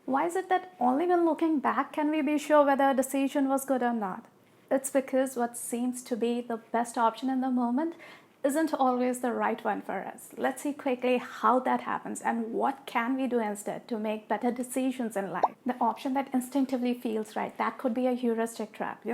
Why is it that only when looking back can we be sure whether a decision was good or not? It's because what seems to be the best option in the moment isn't always the right one for us. Let's see quickly how that happens and what can we do instead to make better decisions in life. The option that instinctively feels right, that could be a heuristic trap,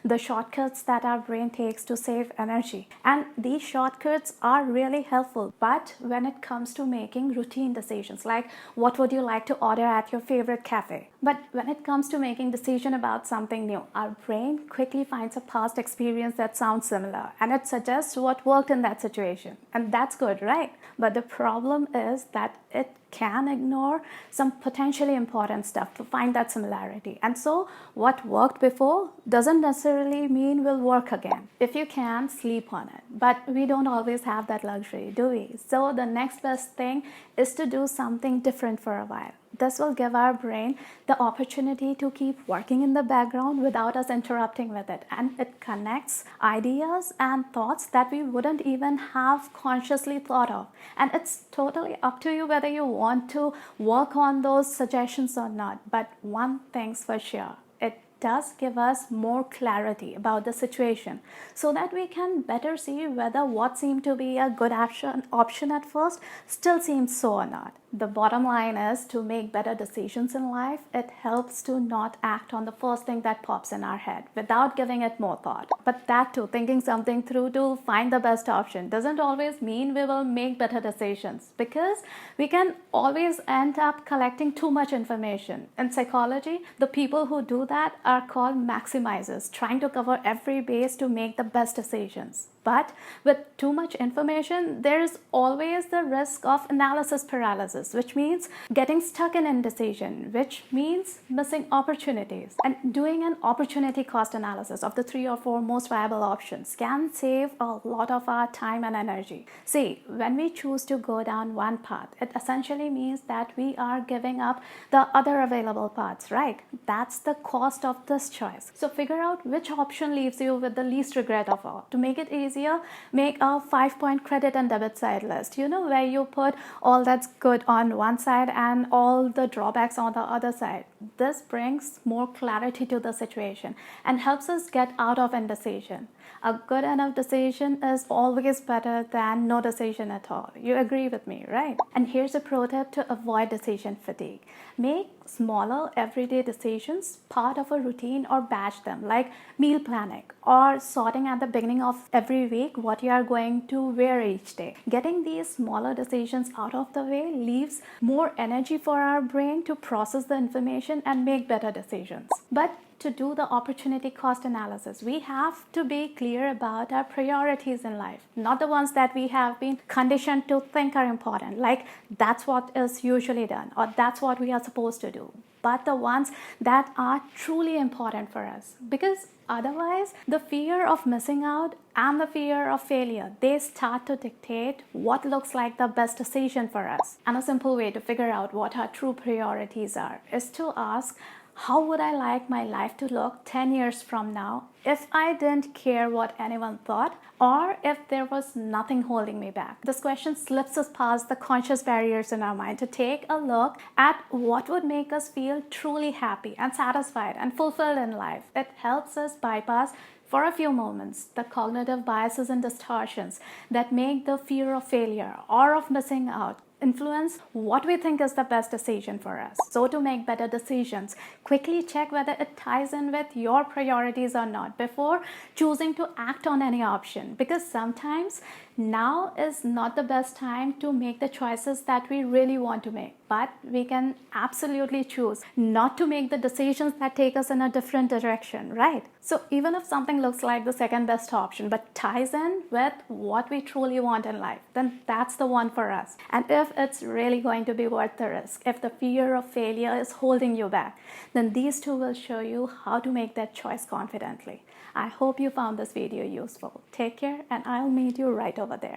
the shortcuts that our brain takes to save energy. And these shortcuts are really helpful, but when it comes to making routine decisions, like what would you like to order at your favorite cafe? But when it comes to making decision about something new, our brain quickly finds a past experience that sounds similar and it suggests what worked in that situation. And that's good, right? But the problem is that it can ignore some potentially important stuff to find that similarity. And so what worked before doesn't necessarily mean will work again. If you can, sleep on it. But we don't always have that luxury, do we? So the next best thing is to do something different for a while. This will give our brain the opportunity to keep working in the background without us interrupting with it. And it connects ideas and thoughts that we wouldn't even have consciously thought of. And it's totally up to you whether you want to work on those suggestions or not. But one thing's for sure, it does give us more clarity about the situation so that we can better see whether what seemed to be a good option at first still seems so or not. The bottom line is to make better decisions in life, it helps to not act on the first thing that pops in our head without giving it more thought. But that too, thinking something through to find the best option doesn't always mean we will make better decisions, because we can always end up collecting too much information. In psychology, the people who do that are called maximizers, trying to cover every base to make the best decisions. But with too much information, there is always the risk of analysis paralysis, which means getting stuck in indecision, which means missing opportunities. And doing an opportunity cost analysis of the 3 or 4 most viable options can save a lot of our time and energy. See, when we choose to go down one path, it essentially means that we are giving up the other available paths, right? That's the cost of this choice. So figure out which option leaves you with the least regret of all. To make it easy, make a 5-point credit and debit side list, where you put all that's good on one side and all the drawbacks on the other side. This brings more clarity to the situation and helps us get out of indecision. A good enough decision is always better than no decision at all. You agree with me, right? And here's a pro tip to avoid decision fatigue. Make smaller everyday decisions part of a routine or batch them, like meal planning or sorting at the beginning of every week what you are going to wear each day. Getting these smaller decisions out of the way leaves more energy for our brain to process the information and make better decisions. But to do the opportunity cost analysis, we have to be clear about our priorities in life, not the ones that we have been conditioned to think are important, like that's what is usually done or that's what we are supposed to do, but the ones that are truly important for us. Because otherwise, the fear of missing out and the fear of failure, they start to dictate what looks like the best decision for us. And a simple way to figure out what our true priorities are is to ask, how would I like my life to look 10 years from now if I didn't care what anyone thought, or if there was nothing holding me back? This question slips us past the conscious barriers in our mind to take a look at what would make us feel truly happy and satisfied and fulfilled in life. It helps us bypass for a few moments the cognitive biases and distortions that make the fear of failure or of missing out influence what we think is the best decision for us. So to make better decisions, quickly check whether it ties in with your priorities or not before choosing to act on any option, because sometimes now is not the best time to make the choices that we really want to make, but we can absolutely choose not to make the decisions that take us in a different direction, right? So even if something looks like the second best option but ties in with what we truly want in life, then that's the one for us. And if it's really going to be worth the risk, if the fear of failure is holding you back, then these two will show you how to make that choice confidently. I hope you found this video useful. Take care, and I'll meet you right over there.